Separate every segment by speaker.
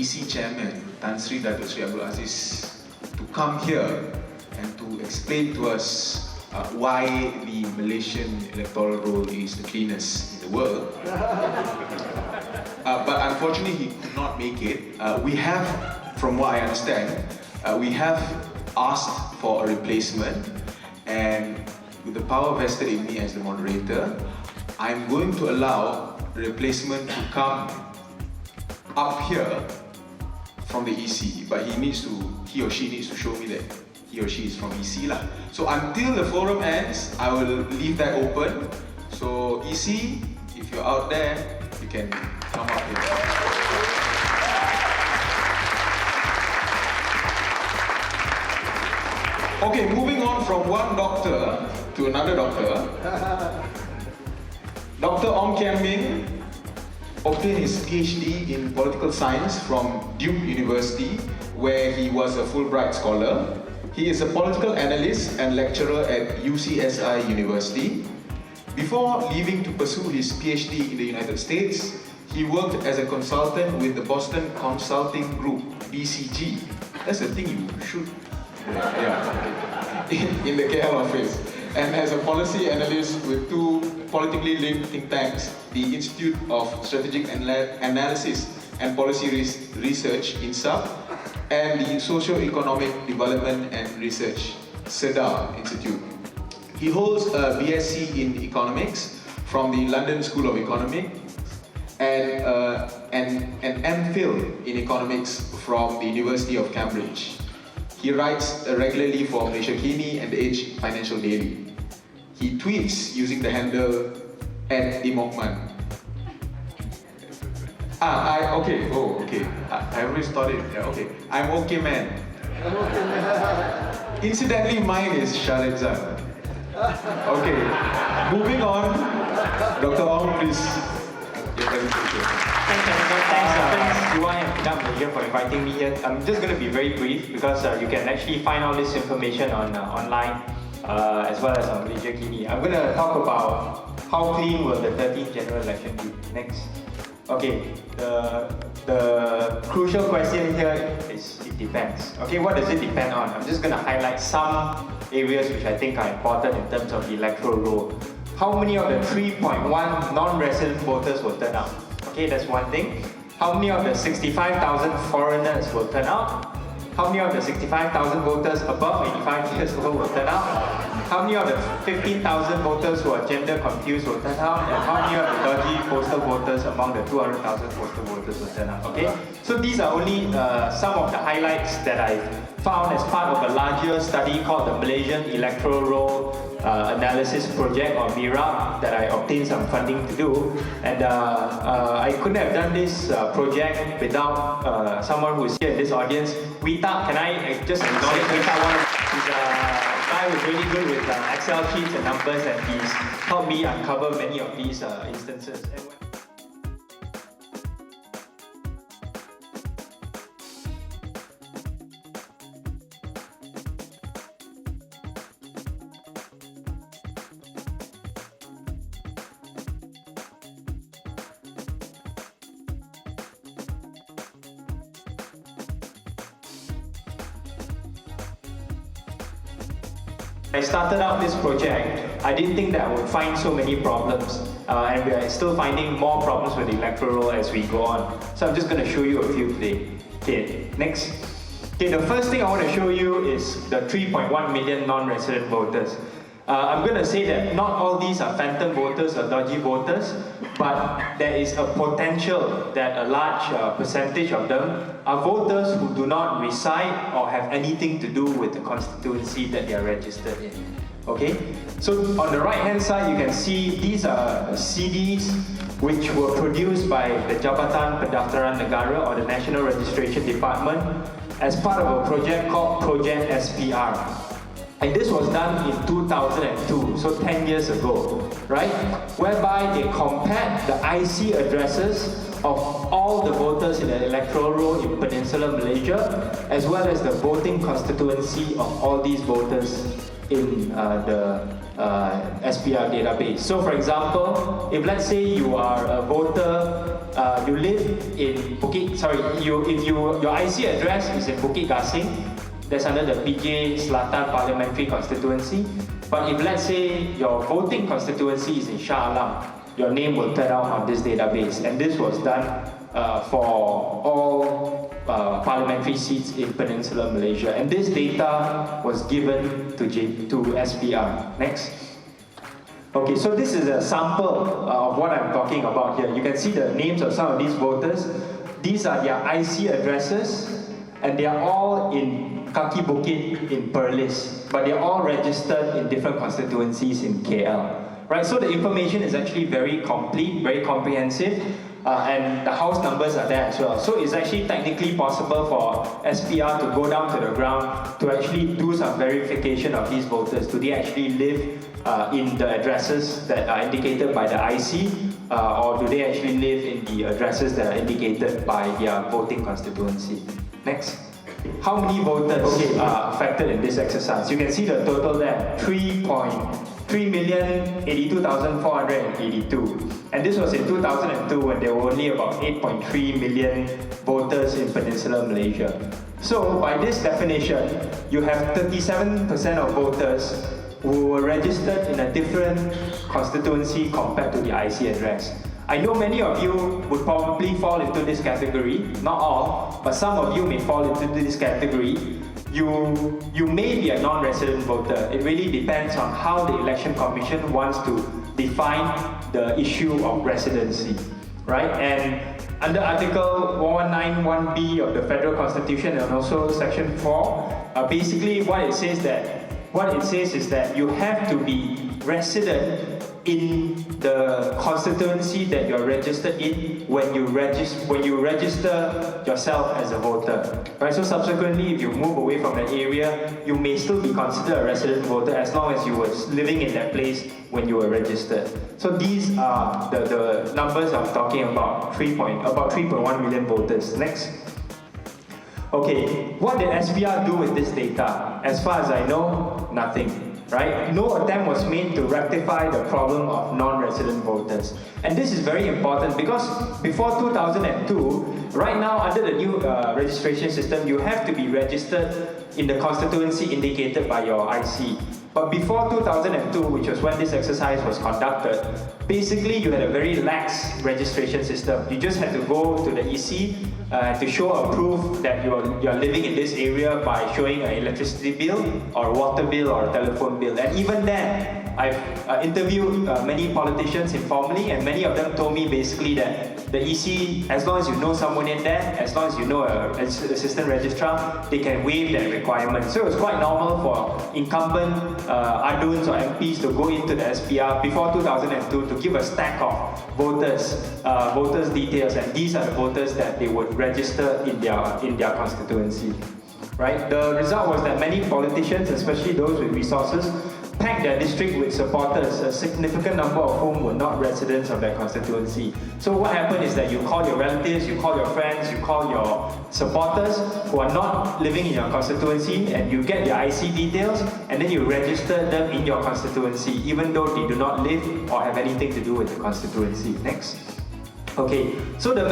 Speaker 1: EC chairman, Tan Sri Datuk Sri Abdul Aziz, to come here and to explain to us why the Malaysian electoral roll is the cleanest in the world. But unfortunately he could not make it. We have, from what I understand, we have asked for a replacement, and with the power vested in me as the moderator, I'm going to allow the replacement to come up here from the EC, but he or she needs to show me that he or she is from EC lah. So until the forum ends, I will leave that open. So EC, if you're out there, you can come up here. Okay, moving on from one doctor to another doctor. Dr Ong Kian Ming obtained his PhD in political science from Duke University, where he was a Fulbright scholar. He is a political analyst and lecturer at UCSI University. Before leaving to pursue his PhD in the United States, he worked as a consultant with the Boston Consulting Group, BCG. That's the thing you should, in the KL office. And as a policy analyst with two politically linked think tanks, the Institute of Strategic Analysis and Policy Research, INSAP, and the Socio-Economic Development and Research, SEDA Institute. He holds a BSc in Economics from the London School of Economics and an MPhil in Economics from the University of Cambridge. He writes regularly for Malaysia Kini and the Age Financial Daily. He tweets using the handle @dimokman. Okay. I always thought it. Yeah, okay. I'm okay, man. Incidentally, mine is Shahrizad. Okay. Moving on. Dr. Ong, please.
Speaker 2: Thanks, UI and Tindak Malaysia for inviting me here. I'm just going to be very brief because you can actually find all this information on online as well as on Malaysia Kini. I'm going to talk about how clean will the 13th general election be. Next. Okay, the crucial question here is it depends. Okay, what does it depend on? I'm just going to highlight some areas which I think are important in terms of the electoral roll. How many of the 3.1 non-resident voters will turn out? Okay, that's one thing. How many of the 65,000 foreigners will turn out? How many of the 65,000 voters above 85 years old will turn out? How many of the 15,000 voters who are gender confused will turn out? And how many of the dodgy postal voters among the 200,000 postal voters will turn out? Okay, so these are only some of the highlights that I found as part of a larger study called the Malaysian Electoral Roll Analysis Project, or MIRA, that I obtained some funding to do. And I couldn't have done this project without someone who is here in this audience. Wita, can I just acknowledge Wita? He's a guy who's really good with Excel sheets and numbers, and he's helped me uncover many of these instances. I started out this project, I didn't think that I would find so many problems, and we are still finding more problems with the electoral roll as we go on. So I'm just going to show you a few today. Okay, next. Okay, the first thing I want to show you is the 3.1 million non-resident voters. I'm going to say that not all these are phantom voters or dodgy voters, but there is a potential that a large percentage of them are voters who do not reside or have anything to do with the constituency that they are registered in. Okay, so on the right hand side you can see these are CDs which were produced by the Jabatan Pendaftaran Negara, or the National Registration Department, as part of a project called Project SPR. And this was done in 2002, so 10 years ago, right? Whereby they compared the IC addresses of all the voters in the electoral roll in Peninsular Malaysia, as well as the voting constituency of all these voters in the SPR database. So for example, if let's say you are a voter, you live in Bukit, your IC address is in Bukit Gasing, that's under the PJ Selatan Parliamentary Constituency. But if let's say your voting constituency is in Shah Alam, your name will turn out on this database. And this was done for all parliamentary seats in Peninsular Malaysia. And this data was given to SPR. Next. Okay, so this is a sample of what I'm talking about here. You can see the names of some of these voters. These are their IC addresses, and they are all in Kaki Bukit in Perlis, but they're all registered in different constituencies in KL. Right, so the information is actually very complete, very comprehensive, and the house numbers are there as well. So it's actually technically possible for SPR to go down to the ground to actually do some verification of these voters. Do they actually live in the addresses that are indicated by the IC, or do they actually live in the addresses that are indicated by their voting constituency? Next. How many voters are affected in this exercise? You can see the total there, 3,82,482. And this was in 2002 when there were only about 8.3 million voters in Peninsular Malaysia. So by this definition, you have 37% of voters who were registered in a different constituency compared to the IC address. I know many of you would probably fall into this category, not all, but some of you may fall into this category. You may be a non-resident voter. It really depends on how the Election Commission wants to define the issue of residency, right? And under Article 1191B of the Federal Constitution and also Section 4, basically what it says is that you have to be resident in the constituency that you're registered in when you register yourself as a voter. Right? So subsequently, if you move away from that area, you may still be considered a resident voter as long as you were living in that place when you were registered. So these are the numbers I'm talking about, about 3.1 million voters. Next. Okay, what did SPR do with this data? As far as I know, nothing. Right? No attempt was made to rectify the problem of non-resident voters. And this is very important because before 2002, right now under the new registration system, you have to be registered in the constituency indicated by your IC. But before 2002, which was when this exercise was conducted, basically you had a very lax registration system. You just had to go to the EC to show a proof that you're living in this area by showing an electricity bill or water bill or a telephone bill. And even then, I've interviewed many politicians informally, and many of them told me basically that the EC, as long as you know someone in there, as long as you know an assistant registrar, they can waive that requirement. So it was quite normal for incumbent Aduns or MPs to go into the SPR before 2002 to give a stack of voters details, and these are the voters that they would register in their constituency. Right? The result was that many politicians, especially those with resources, packed their district with supporters, a significant number of whom were not residents of their constituency. So what happened is that you call your relatives, you call your friends, you call your supporters who are not living in your constituency, and you get their IC details, and then you register them in your constituency, even though they do not live or have anything to do with the constituency. Next. Okay, so the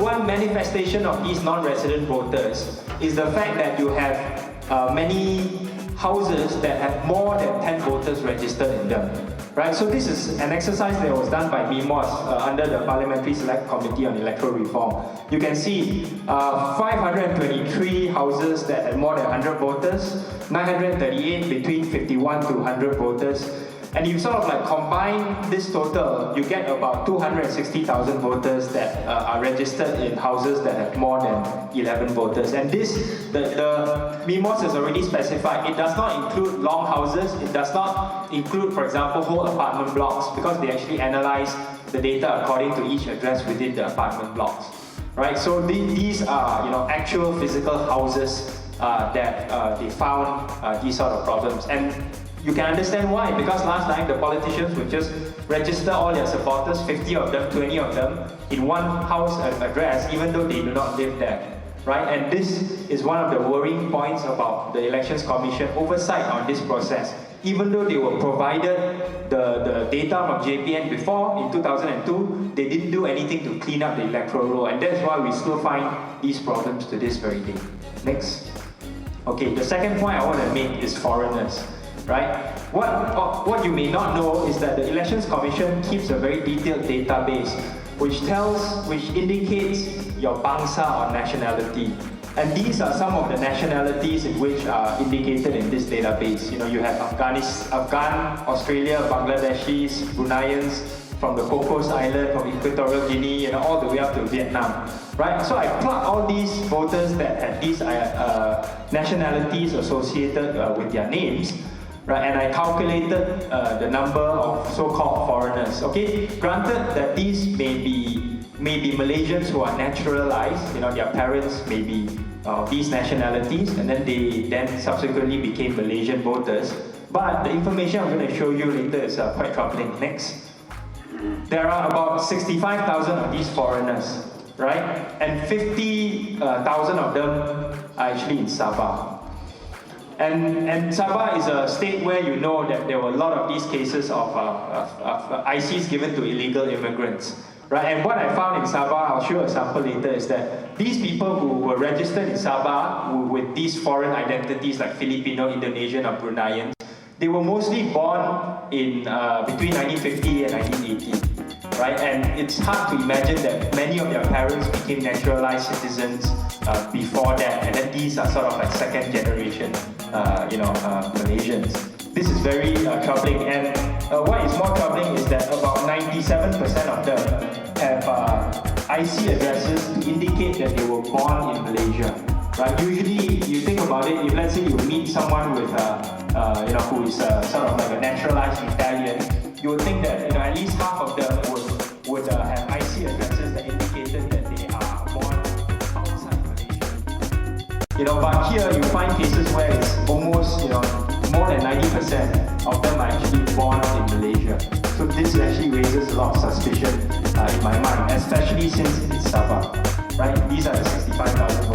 Speaker 2: one manifestation of these non-resident voters is the fact that you have many houses that have more than 10 voters registered in them. Right? So this is an exercise that was done by MIMOS under the Parliamentary Select Committee on Electoral Reform. You can see 523 houses that had more than 100 voters, 938 between 51 to 100 voters. And you sort of like combine this total, you get about 260,000 voters that are registered in houses that have more than 11 voters. And this, the MIMOS has already specified, it does not include long houses, it does not include, for example, whole apartment blocks, because they actually analyze the data according to each address within the apartment blocks. Right? So these are, actual physical houses that they found these sort of problems. And you can understand why, because last time the politicians would just register all their supporters, 50 of them, 20 of them, in one house address, even though they do not live there, right? And this is one of the worrying points about the Elections Commission oversight on this process. even though they were provided the data from JPN before in 2002, they didn't do anything to clean up the electoral roll, and that's why we still find these problems to this very day. Next. Okay, the second point I want to make is foreigners, right? What you may not know is that the Elections Commission keeps a very detailed database which indicates your bangsa or nationality. And these are some of the nationalities in which are indicated in this database. You know, you have Afghan, Australia, Bangladeshis, Bruneians, from the Cocos Island, from Equatorial Guinea, you know, all the way up to Vietnam, right? So I plugged all these voters that had these nationalities associated with their names, right? And I calculated the number of so-called foreigners. Okay, granted that these may be Malaysians who are naturalized, you know, their parents may be these nationalities, and then they subsequently became Malaysian voters. But the information I'm going to show you later is quite troubling. Next. There are about 65,000 of these foreigners, right? And 50,000 of them are actually in Sabah. And Sabah is a state where you know that there were a lot of these cases of ICs given to illegal immigrants. Right, and what I found in Sabah, I'll show a sample later, is that these people who were registered in Sabah with these foreign identities like Filipino, Indonesian, or Bruneians, they were mostly born in between 1950 and 1980, right? And it's hard to imagine that many of their parents became naturalized citizens before that, and then these are sort of like second generation, Malaysians. This is very troubling, and what is more troubling is that about 97% of them have IC addresses to indicate that they were born in Malaysia. Right? Usually, you think about it, if let's say you meet someone with, who is sort of like a naturalized Italian, you would think that at least half of them would have IC addresses that indicated that they are born outside Malaysia. But here you find cases where it's almost, more than 90% of them are actually born in Malaysia. So this actually raises a lot of suspicion in my mind, especially since it's Sabah, right? These are the 65,000